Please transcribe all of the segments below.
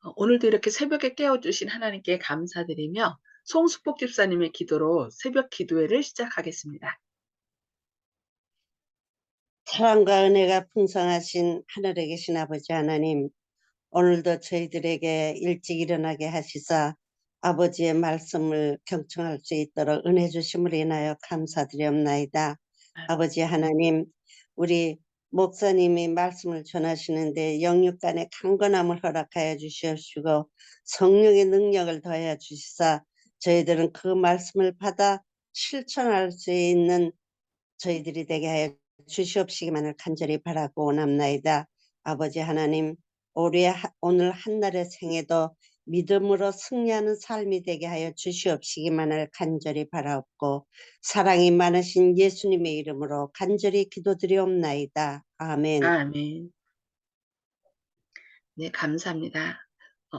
오늘도 이렇게 새벽에 깨워주신 하나님께 감사드리며 송수복 집사님의 기도로 새벽 기도회를 시작하겠습니다. 사랑과 은혜가 풍성하신 하늘에 계신 아버지 하나님, 오늘도 저희들에게 일찍 일어나게 하시사 아버지의 말씀을 경청할 수 있도록 은혜 주심을 인하여 감사드리옵나이다. 아버지 하나님, 우리 목사님이 말씀을 전하시는데 영육간의 강건함을 허락하여 주시옵시고 성령의 능력을 더하여 주시사 저희들은 그 말씀을 받아 실천할 수 있는 저희들이 되게 하여 주시옵시기만을 간절히 바라고 원합나이다. 아버지 하나님, 오늘 한날의 생애도 믿음으로 승리하는 삶이 되게 하여 주시옵시기만을 간절히 바라옵고 사랑이 많으신 예수님의 이름으로 간절히 기도드리옵나이다. 아멘. 아멘. 네, 감사합니다.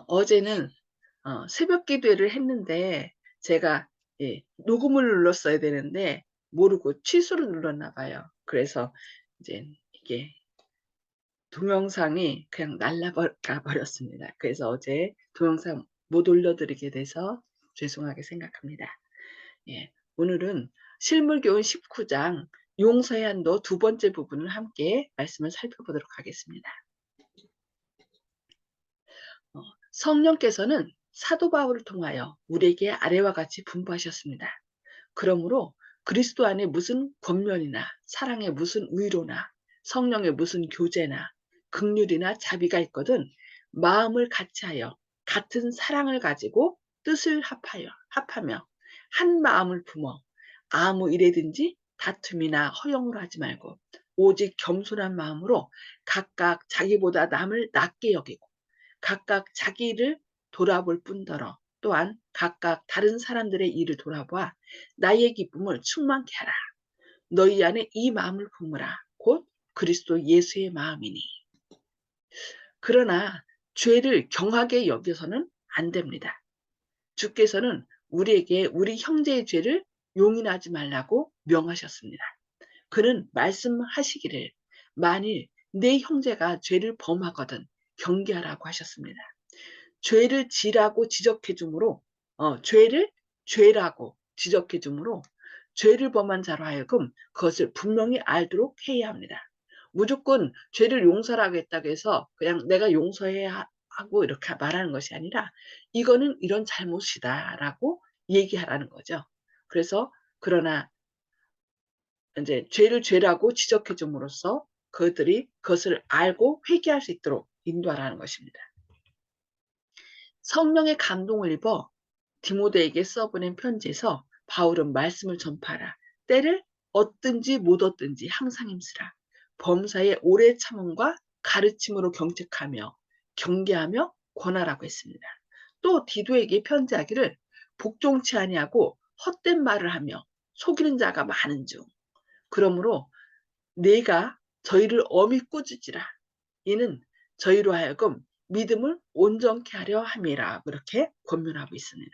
어제는 새벽 기도회를 했는데 제가 녹음을 눌렀어야 되는데 모르고 취소를 눌렀나 봐요. 그래서 이제 이게 동영상이 그냥 날아가 버렸습니다. 그래서 어제 동영상 못 올려드리게 돼서 죄송하게 생각합니다. 예, 오늘은 실물교훈 19장 용서의 한도 두 번째 부분을 함께 말씀을 살펴보도록 하겠습니다. 성령께서는 사도 바울을 통하여 우리에게 아래와 같이 분부하셨습니다. 그러므로 그리스도 안에 무슨 권면이나 사랑의 무슨 위로나 성령의 무슨 교제나 긍휼이나 자비가 있거든 마음을 같이하여 같은 사랑을 가지고 뜻을 합하며 한 마음을 품어 아무 일에든지 다툼이나 허영으로 하지 말고 오직 겸손한 마음으로 각각 자기보다 남을 낮게 여기고 각각 자기 일을 돌아볼 뿐더러 또한 각각 다른 사람들의 일을 돌아보아 나의 기쁨을 충만케 하라. 너희 안에 이 마음을 품으라. 곧 그리스도 예수의 마음이니. 그러나 죄를 경하게 여겨서는 안 됩니다. 주께서는 우리에게 우리 형제의 죄를 용인하지 말라고 명하셨습니다. 그는 말씀하시기를 만일 내 형제가 죄를 범하거든 경계하라고 하셨습니다. 죄를 지라고 지적해 주므로 죄를 죄라고 지적해 주므로 죄를 범한 자로 하여금 그것을 분명히 알도록 해야 합니다. 무조건 죄를 용서하겠다고 해서 그냥 내가 용서해야 하고 이렇게 말하는 것이 아니라 이거는 이런 잘못이다라고 얘기하라는 거죠. 그래서 그러나 이제 죄를 죄라고 지적해 줌으로써 그들이 그것을 알고 회개할 수 있도록 인도하라는 것입니다. 성령의 감동을 입어 디모데에게 써보낸 편지에서 바울은 말씀을 전파하라. 때를 얻든지 못 얻든지 항상 힘쓰라. 범사의 오래 참음과 가르침으로 경책하며 경계하며 권하라고 했습니다. 또 디도에게 편지하기를 복종치 아니하고 헛된 말을 하며 속이는 자가 많은 중 그러므로 내가 저희를 엄히 꾸짖으라. 이는 저희로 하여금 믿음을 온전케 하려 함이라 그렇게 권면하고 있습니다.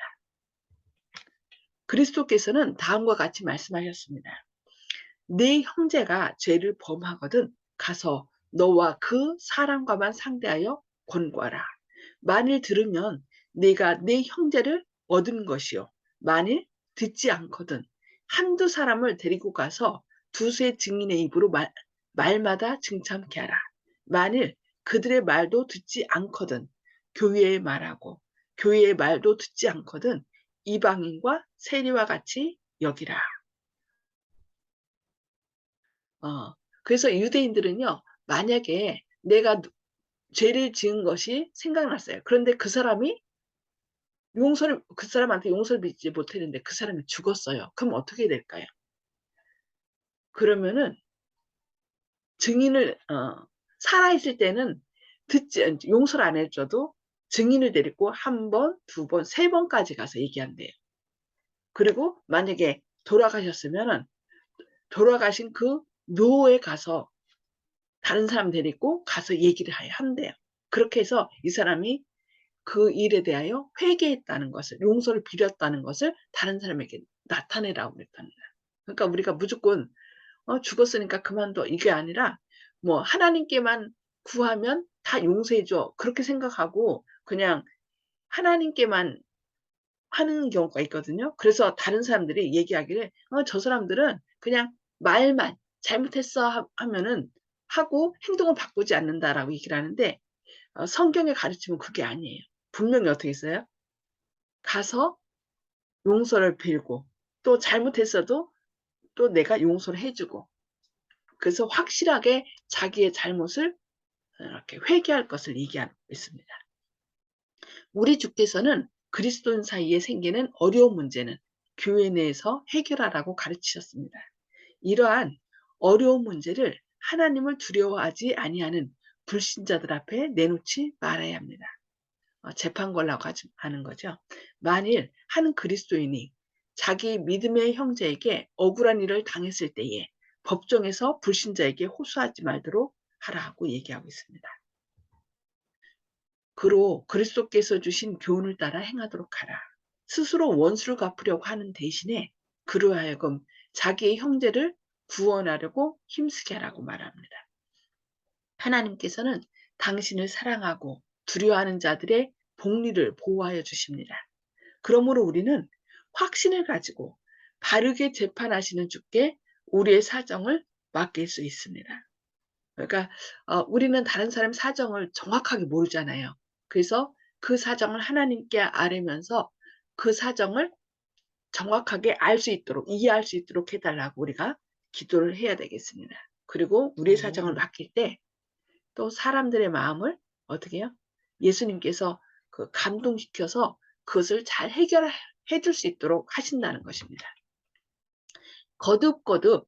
그리스도께서는 다음과 같이 말씀하셨습니다. 네 형제가 죄를 범하거든 가서 너와 그 사람과만 상대하여 권고하라. 만일 들으면 네가 네 형제를 얻은 것이요. 만일 듣지 않거든 한두 사람을 데리고 가서 두세 증인의 입으로 말마다 증참케 하라. 만일 그들의 말도 듣지 않거든 교회의 말하고 교회의 말도 듣지 않거든 이방인과 세리와 같이 여기라. 그래서 유대인들은요, 만약에 내가 죄를 지은 것이 생각났어요. 그런데 그 사람한테 용서를 빌지 못했는데 그 사람이 죽었어요. 그럼 어떻게 될까요? 그러면은 증인을, 살아있을 때는 용서를 안 해줘도 증인을 데리고 한 번, 두 번, 세 번까지 가서 얘기한대요. 그리고 만약에 돌아가셨으면은 돌아가신 그 묘에 가서 다른 사람 데리고 가서 얘기를 한대요. 그렇게 해서 이 사람이 그 일에 대하여 회개했다는 것을, 용서를 빌었다는 것을 다른 사람에게 나타내라고 그랬답니다. 그러니까 우리가 무조건 죽었으니까 그만둬 이게 아니라 뭐 하나님께만 구하면 다 용서해줘 그렇게 생각하고 그냥 하나님께만 하는 경우가 있거든요. 그래서 다른 사람들이 얘기하기를 저 사람들은 그냥 말만 "잘못했어." 하면은 하고 행동을 바꾸지 않는다라고 얘기를 하는데 성경의 가르침은 그게 아니에요. 분명히 어떻게 있어요? 가서 용서를 빌고 또 잘못했어도 또 내가 용서를 해 주고 그래서 확실하게 자기의 잘못을 이렇게 회개할 것을 얘기하고 있습니다. 우리 주께서는 그리스도인 사이에 생기는 어려운 문제는 교회 내에서 해결하라고 가르치셨습니다. 이러한 어려운 문제를 하나님을 두려워하지 아니하는 불신자들 앞에 내놓지 말아야 합니다. 재판 걸라고 하는 거죠. 만일 한 그리스도인이 자기 믿음의 형제에게 억울한 일을 당했을 때에 법정에서 불신자에게 호소하지 말도록 하라고 얘기하고 있습니다. 그로 그리스도께서 주신 교훈을 따라 행하도록 하라. 스스로 원수를 갚으려고 하는 대신에 그로 하여금 자기의 형제를 구원하려고 힘쓰게 하라고 말합니다. 하나님께서는 당신을 사랑하고 두려워하는 자들의 복리를 보호하여 주십니다. 그러므로 우리는 확신을 가지고 바르게 재판하시는 주께 우리의 사정을 맡길 수 있습니다. 그러니까 우리는 다른 사람 사정을 정확하게 모르잖아요. 그래서 그 사정을 하나님께 아뢰면서 그 사정을 정확하게 알 수 있도록 이해할 수 있도록 해 달라고 우리가 기도를 해야 되겠습니다. 그리고 우리의 사정을 맡길 때 또 사람들의 마음을 어떻게 해요? 예수님께서 감동시켜서 그것을 잘 해결해 줄 수 있도록 하신다는 것입니다. 거듭거듭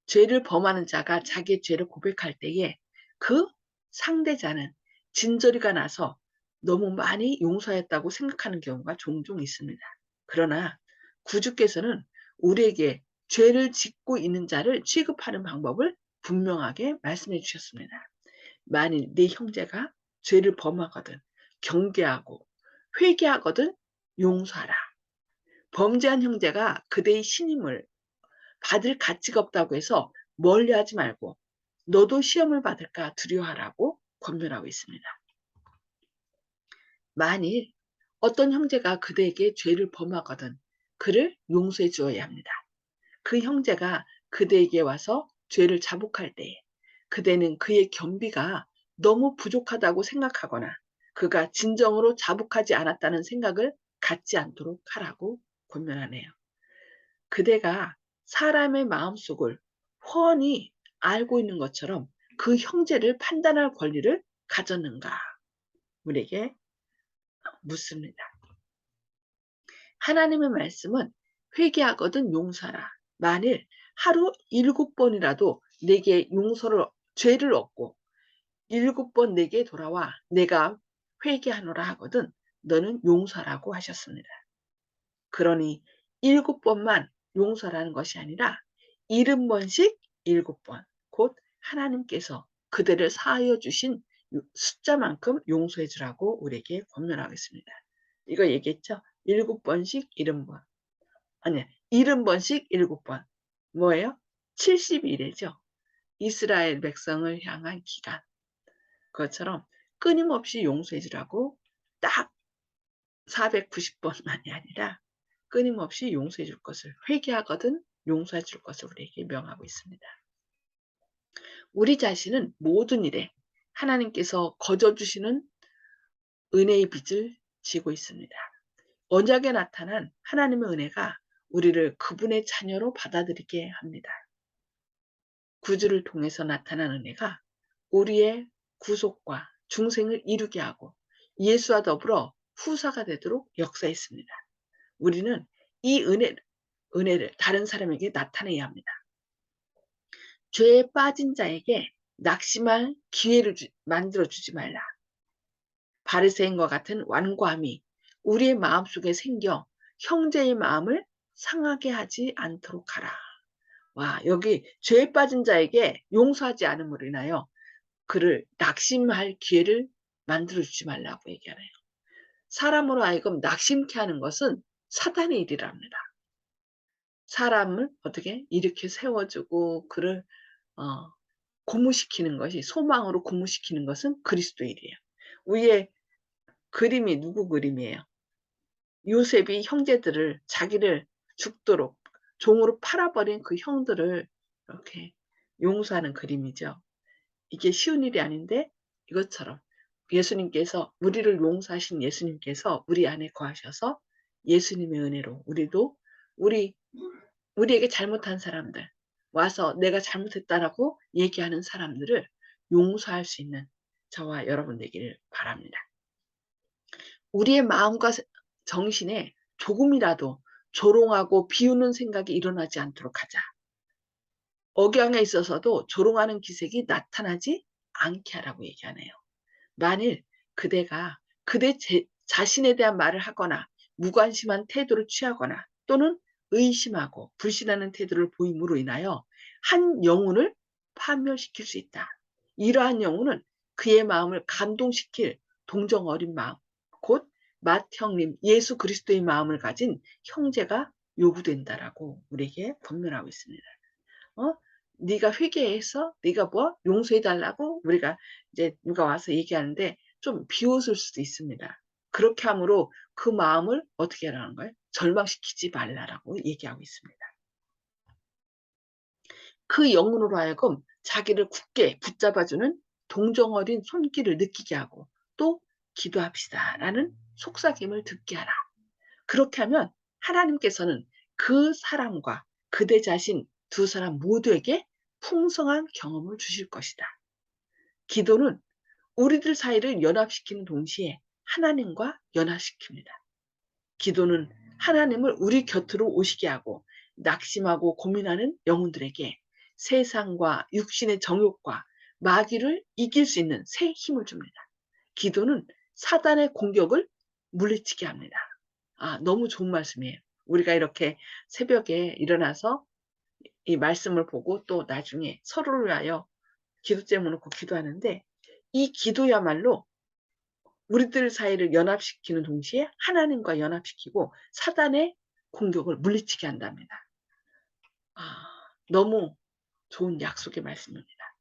죄를 범하는 자가 자기의 죄를 고백할 때에 그 상대자는 진저리가 나서 너무 많이 용서했다고 생각하는 경우가 종종 있습니다. 그러나 구주께서는 우리에게 죄를 짓고 있는 자를 취급하는 방법을 분명하게 말씀해 주셨습니다. 만일 네 형제가 죄를 범하거든 경계하고 회개하거든 용서하라. 범죄한 형제가 그대의 신임을 받을 가치가 없다고 해서 멀리하지 말고 너도 시험을 받을까 두려워하라고 권면하고 있습니다. 만일 어떤 형제가 그대에게 죄를 범하거든 그를 용서해 주어야 합니다. 그 형제가 그대에게 와서 죄를 자복할 때에 그대는 그의 겸비가 너무 부족하다고 생각하거나 그가 진정으로 자복하지 않았다는 생각을 갖지 않도록 하라고 권면하네요. 그대가 사람의 마음속을 훤히 알고 있는 것처럼 그 형제를 판단할 권리를 가졌는가? 우리에게 묻습니다. 하나님의 말씀은 회개하거든 용서하라. 만일 하루 7번이라도 내게 죄를 얻고 7번 내게 돌아와 내가 회개하노라 하거든 너는 용서라고 하셨습니다. 그러니 7번만 용서라는 것이 아니라 70번씩 7번 곧 하나님께서 그대를 사하여 주신 숫자만큼 용서해 주라고 우리에게 권면하고 있습니다. 이거 얘기했죠? 7번씩 70번. 아니 70번씩 7번. 뭐예요? 70일이죠. 이스라엘 백성을 향한 기간. 그것처럼 끊임없이 용서해 주라고 딱 490번만이 아니라 끊임없이 용서해 줄 것을 회개하거든 용서해 줄 것을 우리에게 명하고 있습니다. 우리 자신은 모든 일에 하나님께서 거저 주시는 은혜의 빚을 지고 있습니다. 언약에 나타난 하나님의 은혜가 우리를 그분의 자녀로 받아들이게 합니다. 구주를 통해서 나타난 은혜가 우리의 구속과 중생을 이루게 하고 예수와 더불어 후사가 되도록 역사했습니다. 우리는 이 은혜를 다른 사람에게 나타내야 합니다. 죄에 빠진 자에게 낙심할 기회를 만들어주지 말라. 바리새인과 같은 완고함이 우리의 마음속에 생겨 형제의 마음을 상하게 하지 않도록 하라. 와, 여기 죄에 빠진 자에게 용서하지 않음으로 인하여 그를 낙심할 기회를 만들어주지 말라고 얘기하네요. 사람으로 하여금 낙심케 하는 것은 사단의 일이랍니다. 사람을 어떻게 이렇게 세워주고 그를 고무시키는 것이 소망으로 고무시키는 것은 그리스도의 일이에요. 위에 그림이 누구 그림이에요? 요셉이 형제들을 자기를 죽도록 종으로 팔아버린 그 형들을 이렇게 용서하는 그림이죠. 이게 쉬운 일이 아닌데 이것처럼 예수님께서 우리를 용서하신 예수님께서 우리 안에 거하셔서 예수님의 은혜로 우리도 우리 우리에게 잘못한 사람들 와서 내가 잘못했다라고 얘기하는 사람들을 용서할 수 있는 저와 여러분 되기를 바랍니다. 우리의 마음과 정신에 조금이라도 조롱하고 비웃는 생각이 일어나지 않도록 하자. 억양에 있어서도 조롱하는 기색이 나타나지 않게 하라고 얘기하네요. 만일 그대가 그대 자신에 대한 말을 하거나 무관심한 태도를 취하거나 또는 의심하고 불신하는 태도를 보임으로 인하여 한 영혼을 파멸시킬 수 있다. 이러한 영혼은 그의 마음을 감동시킬 동정 어린 마음, 곧 맏형님 예수 그리스도의 마음을 가진 형제가 요구된다라고 우리에게 권면하고 있습니다. 어? 네가 회개해서 네가 뭐 용서해 달라고 우리가 이제 누가 와서 얘기하는데 좀 비웃을 수도 있습니다. 그렇게 함으로 그 마음을 어떻게 하라는 거예요? 절망시키지 말라라고 얘기하고 있습니다. 그 영혼으로 하여금 자기를 굳게 붙잡아주는 동정어린 손길을 느끼게 하고 또 기도합시다라는 속삭임을 듣게 하라. 그렇게 하면 하나님께서는 그 사람과 그대 자신 두 사람 모두에게 풍성한 경험을 주실 것이다. 기도는 우리들 사이를 연합시키는 동시에 하나님과 연합시킵니다. 기도는 하나님을 우리 곁으로 오시게 하고 낙심하고 고민하는 영혼들에게 세상과 육신의 정욕과 마귀를 이길 수 있는 새 힘을 줍니다. 기도는 사단의 공격을 물리치게 합니다. 아, 너무 좋은 말씀이에요. 우리가 이렇게 새벽에 일어나서 이 말씀을 보고 또 나중에 서로를 위하여 기도제목 놓고 기도하는데 이 기도야말로 우리들 사이를 연합시키는 동시에 하나님과 연합시키고 사단의 공격을 물리치게 한답니다. 아, 너무 좋은 약속의 말씀입니다.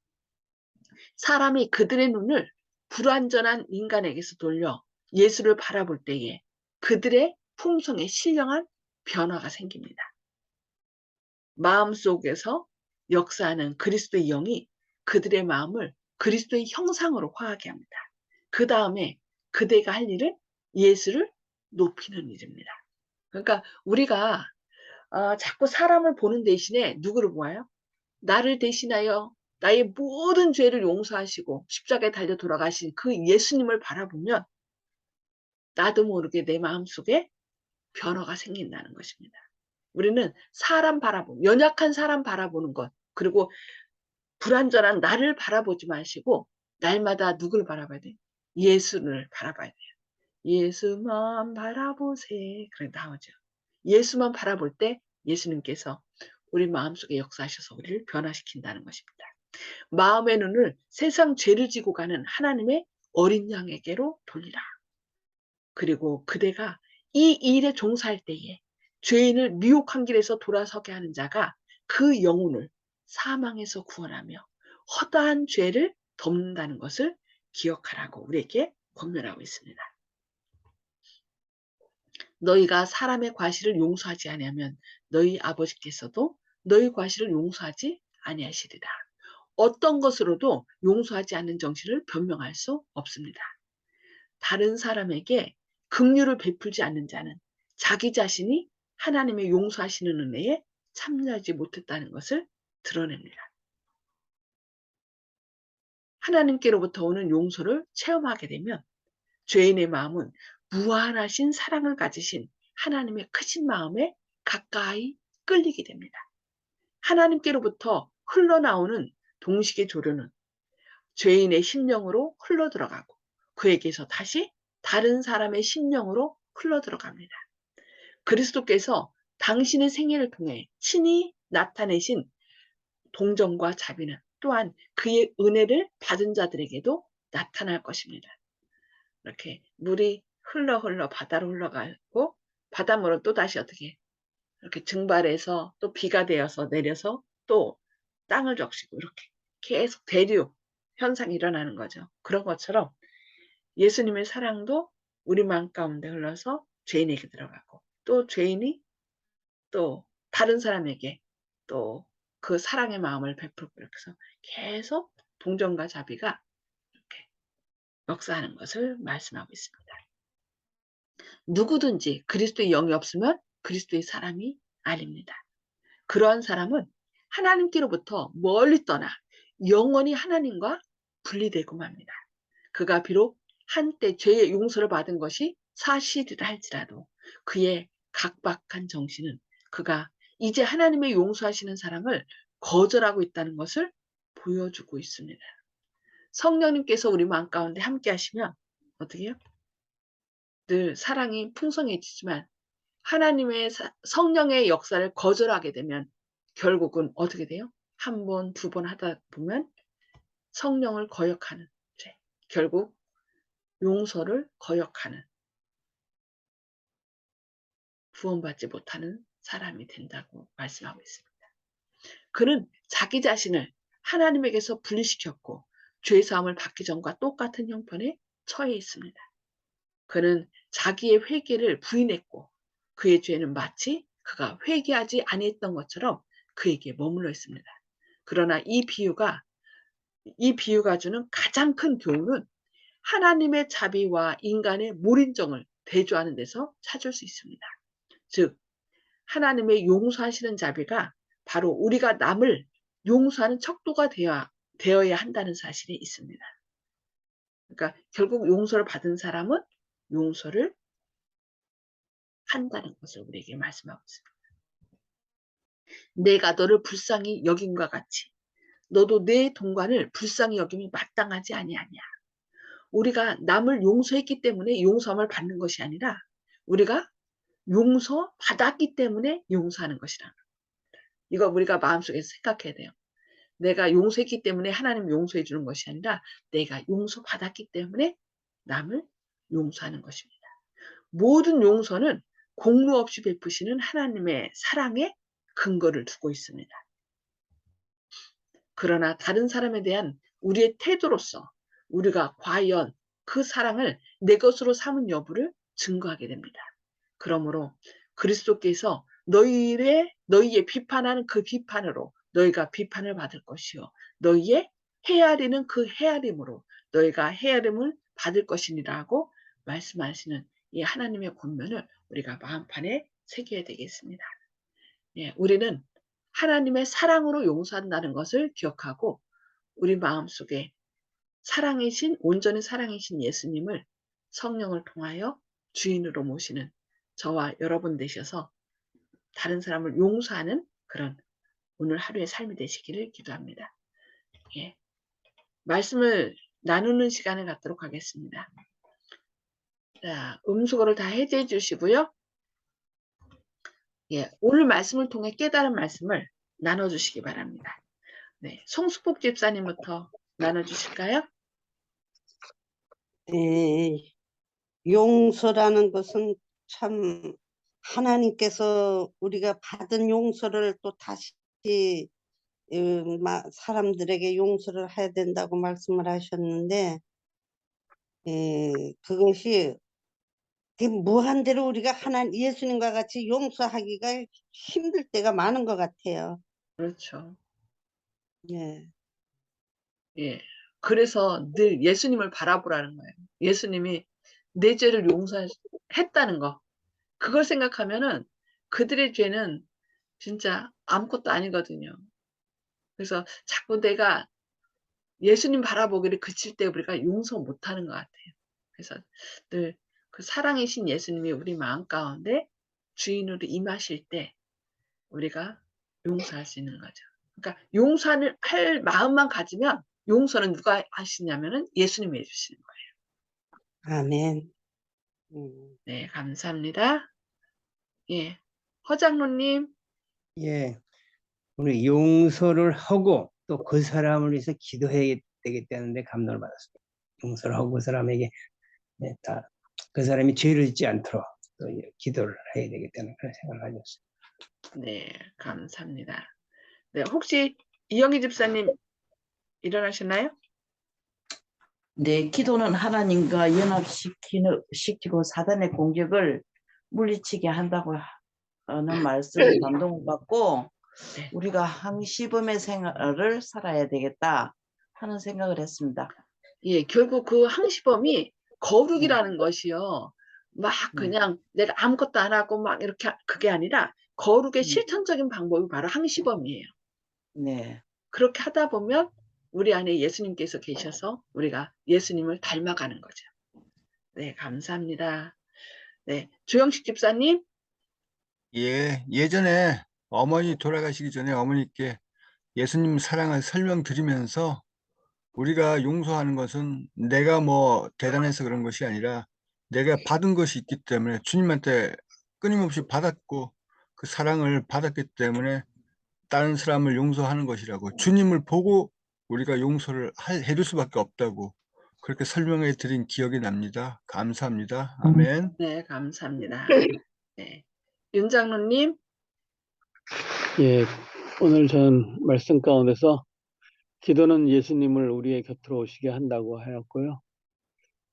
사람이 그들의 눈을 불완전한 인간에게서 돌려 예수를 바라볼 때에 그들의 품성에 신령한 변화가 생깁니다. 마음속에서 역사하는 그리스도의 영이 그들의 마음을 그리스도의 형상으로 화하게 합니다. 그 다음에 그대가 할 일은 예수를 높이는 일입니다. 그러니까 우리가 자꾸 사람을 보는 대신에 누구를 보아요? 나를 대신하여 나의 모든 죄를 용서하시고 십자가에 달려 돌아가신 그 예수님을 바라보면 나도 모르게 내 마음속에 변화가 생긴다는 것입니다. 우리는 사람 바라보는, 연약한 사람 바라보는 것, 그리고 불완전한 나를 바라보지 마시고 날마다 누굴 바라봐야 돼? 예수를 바라봐야 돼요. 예수만 바라보세. 그래 나오죠. 예수만 바라볼 때 예수님께서 우리 마음속에 역사하셔서 우리를 변화시킨다는 것입니다. 마음의 눈을 세상 죄를 지고 가는 하나님의 어린 양에게로 돌리라. 그리고 그대가 이 일에 종사할 때에 죄인을 미혹한 길에서 돌아서게 하는 자가 그 영혼을 사망에서 구원하며 허다한 죄를 덮는다는 것을 기억하라고 우리에게 권면하고 있습니다. 너희가 사람의 과실을 용서하지 아니하면 너희 아버지께서도 너희 과실을 용서하지 아니하시리라. 어떤 것으로도 용서하지 않는 정신을 변명할 수 없습니다. 다른 사람에게 긍휼을 베풀지 않는 자는 자기 자신이 하나님의 용서하시는 은혜에 참여하지 못했다는 것을 드러냅니다. 하나님께로부터 오는 용서를 체험하게 되면 죄인의 마음은 무한하신 사랑을 가지신 하나님의 크신 마음에 가까이 끌리게 됩니다. 하나님께로부터 흘러나오는 동식의 조류는 죄인의 심령으로 흘러들어가고 그에게서 다시 다른 사람의 심령으로 흘러들어갑니다. 그리스도께서 당신의 생애를 통해 친히 나타내신 동정과 자비는 또한 그의 은혜를 받은 자들에게도 나타날 것입니다. 이렇게 물이 흘러 바다로 흘러가고 바닷물은 또다시 어떻게 이렇게 증발해서 또 비가 되어서 내려서 또 땅을 적시고 이렇게 계속 대류 현상이 일어나는 거죠. 그런 것처럼 예수님의 사랑도 우리 마음 가운데 흘러서 죄인에게 들어가고 또 죄인이 또 다른 사람에게 또 그 사랑의 마음을 베풀고 이렇게 해서 계속 동정과 자비가 이렇게 역사하는 것을 말씀하고 있습니다. 누구든지 그리스도의 영이 없으면 그리스도의 사람이 아닙니다. 그러한 사람은 하나님께로부터 멀리 떠나 영원히 하나님과 분리되고 맙니다. 그가 비록 한때 죄의 용서를 받은 것이 사실이라 할지라도 그의 각박한 정신은 그가 이제 하나님의 용서하시는 사랑을 거절하고 있다는 것을 보여주고 있습니다. 성령님께서 우리 마음 가운데 함께 하시면 어떻게 해요? 늘 사랑이 풍성해지지만 하나님의 성령의 역사를 거절하게 되면 결국은 어떻게 돼요? 한 번, 두 번 하다 보면 성령을 거역하는 죄. 결국 용서를 거역하는 구원받지 못하는 사람이 된다고 말씀하고 있습니다. 그는 자기 자신을 하나님에게서 분리시켰고 죄사함을 받기 전과 똑같은 형편에 처해 있습니다. 그는 자기의 회개를 부인했고 그의 죄는 마치 그가 회개하지 아니했던 것처럼 그에게 머물러 있습니다. 그러나 이 비유가 주는 가장 큰 교훈은 하나님의 자비와 인간의 몰인정을 대조하는 데서 찾을 수 있습니다. 즉 하나님의 용서하시는 자비가 바로 우리가 남을 용서하는 척도가 되어야 한다는 사실이 있습니다. 그러니까 결국 용서를 받은 사람은 용서를 한다는 것을 우리에게 말씀하고 있습니다. 내가 너를 불쌍히 여김과 같이 너도 내 동관을 불쌍히 여김이 마땅하지 아니하냐. 우리가 남을 용서했기 때문에 용서함을 받는 것이 아니라 우리가 용서받았기 때문에 용서하는 것이라. 이거 우리가 마음속에서 생각해야 돼요. 내가 용서했기 때문에 하나님 용서해 주는 것이 아니라 내가 용서받았기 때문에 남을 용서하는 것입니다. 모든 용서는 공로 없이 베푸시는 하나님의 사랑에 근거를 두고 있습니다. 그러나 다른 사람에 대한 우리의 태도로서 우리가 과연 그 사랑을 내 것으로 삼은 여부를 증거하게 됩니다. 그러므로 그리스도께서 너희의 비판하는 그 비판으로 너희가 비판을 받을 것이요 너희의 헤아리는 그 헤아림으로 너희가 헤아림을 받을 것이니라고 말씀하시는 이 하나님의 권면을 우리가 마음판에 새겨야 되겠습니다. 예, 우리는 하나님의 사랑으로 용서한다는 것을 기억하고 우리 마음속에 온전히 사랑이신 예수님을 성령을 통하여 주인으로 모시는 저와 여러분 되셔서 다른 사람을 용서하는 그런 오늘 하루의 삶이 되시기를 기도합니다. 예, 말씀을 나누는 시간을 갖도록 하겠습니다. 자, 음수거를 다 해제해 주시고요. 예, 오늘 말씀을 통해 깨달은 말씀을 나눠주시기 바랍니다. 네, 송수복 집사님부터 나눠주실까요? 네, 용서라는 것은 참 하나님께서 우리가 받은 용서를 또 다시 사람들에게 용서를 해야 된다고 말씀을 하셨는데 그것이 무한대로 우리가 예수님과 같이 용서하기가 힘들 때가 많은 것 같아요. 그렇죠. 예. 예. 그래서 늘 예수님을 바라보라는 거예요. 예수님이 내 죄를 용서했다는 거. 그걸 생각하면은 그들의 죄는 진짜 아무것도 아니거든요. 그래서 자꾸 내가 예수님 바라보기를 그칠 때 우리가 용서 못하는 것 같아요. 그래서 늘 그 사랑이신 예수님이 우리 마음 가운데 주인으로 임하실 때 우리가 용서할 수 있는 거죠. 그러니까 용서를 할 마음만 가지면 용서는 누가 하시냐면은 예수님이 해 주시는 거예요. 아멘. 네, 감사합니다. 예. 허장로님. 예, 우리 용서를 하고 또 그 사람을 위해서 기도해야 되겠다는데 감동을 받았습니다. 용서를 하고 그 사람에게 다 그 사람이 죄를 짓지 않도록 또 기도를 해야 되겠다는 그런 생각을 가졌어요. 네, 감사합니다. 네, 혹시 이영희 집사님 일어나셨나요? 네, 기도는 하나님과 연합시키고 사단의 공격을 물리치게 한다고 하는 말씀에 감동을 받고 네. 우리가 항시범의 생활을 살아야 되겠다 하는 생각을 했습니다. 예, 결국 그 항시범이 거룩이라는 것이요. 막 그냥 내가 아무것도 안 하고 막 이렇게 그게 아니라 거룩의 실천적인 방법이 바로 항시범이에요. 네. 그렇게 하다 보면 우리 안에 예수님께서 계셔서 우리가 예수님을 닮아가는 거죠. 네, 감사합니다. 네, 조영식 집사님. 예, 예전에 어머니 돌아가시기 전에 어머니께 예수님 사랑을 설명드리면서 우리가 용서하는 것은 내가 뭐 대단해서 그런 것이 아니라 내가 받은 것이 있기 때문에 주님한테 끊임없이 받았고 그 사랑을 받았기 때문에 다른 사람을 용서하는 것이라고 주님을 보고 우리가 용서를 해줄 수밖에 없다고 그렇게 설명해 드린 기억이 납니다. 감사합니다. 아멘. 네, 감사합니다. 네, 윤 장로님. 예, 오늘 전 말씀 가운데서 기도는 예수님을 우리의 곁으로 오시게 한다고 하였고요.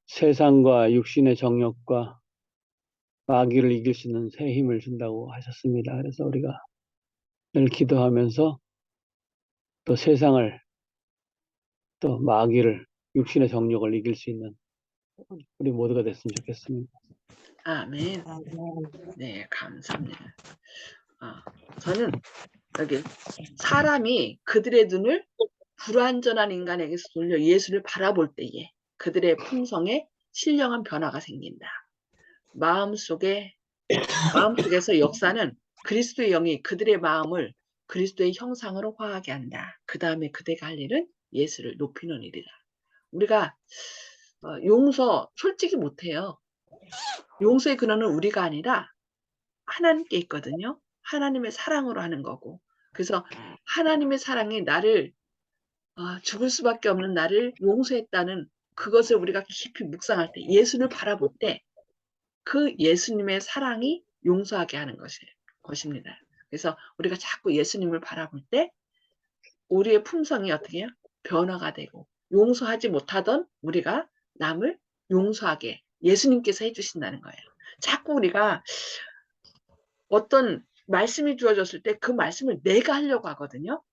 세상과 육신의 정욕과 마귀를 이길 수 있는 새 힘을 준다고 하셨습니다. 그래서 우리가 늘 기도하면서 또 세상을 또 마귀를 육신의 정욕을 이길 수 있는 우리 모두가 됐으면 좋겠습니다. 아멘. 네, 감사합니다. 저는 여기 사람이 그들의 눈을 불완전한 인간에게서 돌려 예수를 바라볼 때에 그들의 품성에 신령한 변화가 생긴다. 마음속에서 역사는 그리스도의 영이 그들의 마음을 그리스도의 형상으로 화하게 한다. 그 다음에 그대가 할 일은 예수를 높이는 일이다. 우리가 용서 솔직히 못해요. 용서의 근원은 우리가 아니라 하나님께 있거든요. 하나님의 사랑으로 하는 거고. 그래서 하나님의 사랑이 나를 죽을 수밖에 없는 나를 용서했다는 그것을 우리가 깊이 묵상할 때 예수를 바라볼 때 그 예수님의 사랑이 용서하게 하는 것입니다. 그래서 우리가 자꾸 예수님을 바라볼 때 우리의 품성이 어떻게 해요? 변화가 되고 용서하지 못하던 우리가 남을 용서하게 예수님께서 해주신다는 거예요. 자꾸 우리가 어떤 말씀이 주어졌을 때 그 말씀을 내가 하려고 하거든요.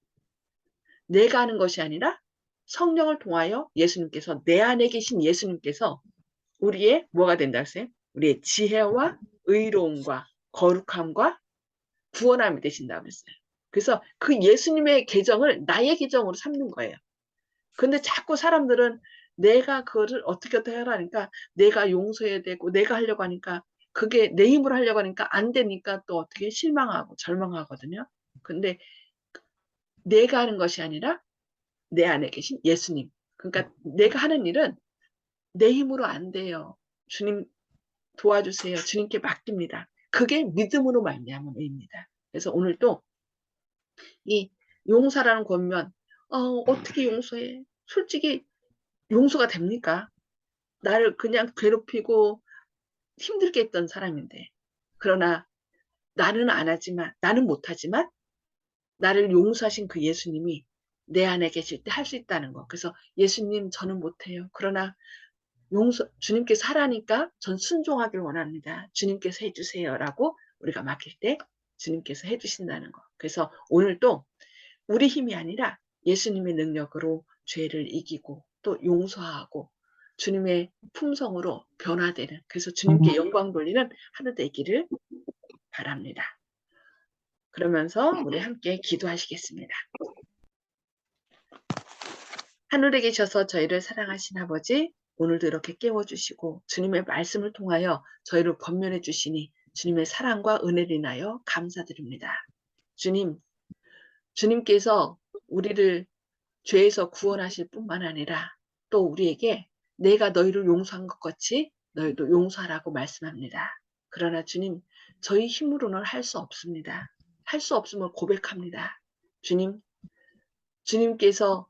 내가 하는 것이 아니라 성령을 통하여 예수님께서 내 안에 계신 예수님께서 우리의 뭐가 된다 했어요? 우리의 지혜와 의로움과 거룩함과 구원함이 되신다고 했어요. 그래서 그 예수님의 계정을 나의 계정으로 삼는 거예요. 근데 자꾸 사람들은 내가 그거를 어떻게 하라니까 내가 용서해야 되고 내가 하려고 하니까 그게 내 힘으로 하려고 하니까 안 되니까 또 어떻게 실망하고 절망하거든요. 근데 내가 하는 것이 아니라 내 안에 계신 예수님. 그러니까 내가 하는 일은 내 힘으로 안 돼요. 주님 도와주세요. 주님께 맡깁니다. 그게 믿음으로 말미암은 의입니다. 그래서 오늘도 이 용서라는 권면 어떻게 용서해? 솔직히 용서가 됩니까? 나를 그냥 괴롭히고 힘들게 했던 사람인데 그러나 나는 안 하지만 나는 못하지만 나를 용서하신 그 예수님이 내 안에 계실 때 할 수 있다는 거. 그래서 예수님 저는 못해요. 그러나 주님께서 하라니까 전 순종하길 원합니다. 주님께서 해주세요라고 우리가 맡길 때 주님께서 해주신다는 거. 그래서 오늘도 우리 힘이 아니라 예수님의 능력으로 죄를 이기고 또 용서하고 주님의 품성으로 변화되는 그래서 주님께 영광 돌리는 하루 되기를 바랍니다. 그러면서 우리 함께 기도하시겠습니다. 하늘에 계셔서 저희를 사랑하신 아버지 오늘도 이렇게 깨워주시고 주님의 말씀을 통하여 저희를 권면해 주시니 주님의 사랑과 은혜를 인하여 감사드립니다. 주님께서 우리를 죄에서 구원하실 뿐만 아니라 또 우리에게 내가 너희를 용서한 것 같이 너희도 용서하라고 말씀합니다. 그러나 주님, 저희 힘으로는 할 수 없습니다. 할 수 없음을 고백합니다. 주님께서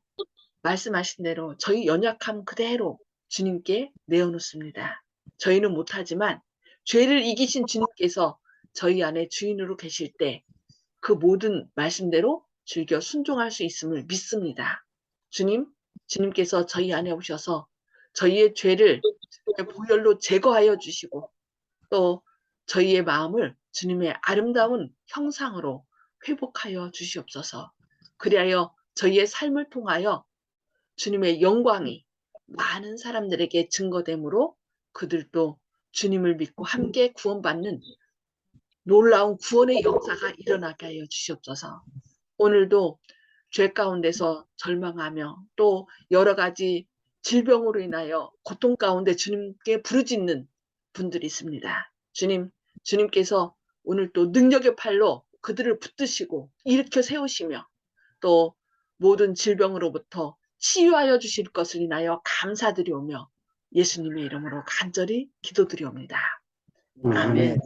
말씀하신 대로 저희 연약함 그대로 주님께 내어놓습니다. 저희는 못하지만 죄를 이기신 주님께서 저희 안에 주인으로 계실 때 그 모든 말씀대로 즐겨 순종할 수 있음을 믿습니다. 주님께서 저희 안에 오셔서 저희의 죄를 주님의 보혈로 제거하여 주시고 또 저희의 마음을 주님의 아름다운 형상으로 회복하여 주시옵소서. 그리하여 저희의 삶을 통하여 주님의 영광이 많은 사람들에게 증거되므로 그들도 주님을 믿고 함께 구원받는 놀라운 구원의 역사가 일어나게 하여 주시옵소서. 오늘도 죄 가운데서 절망하며 또 여러 가지 질병으로 인하여 고통 가운데 주님께 부르짖는 분들이 있습니다. 주님께서 오늘 또 능력의 팔로 그들을 붙드시고 일으켜 세우시며 또 모든 질병으로부터 치유하여 주실 것을 인하여 감사드리오며 예수님의 이름으로 간절히 기도드리옵니다. 아멘.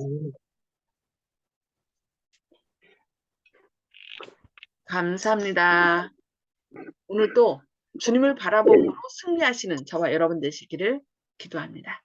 감사합니다. 오늘도 주님을 바라봄으로 승리하시는 저와 여러분 되시기를 기도합니다.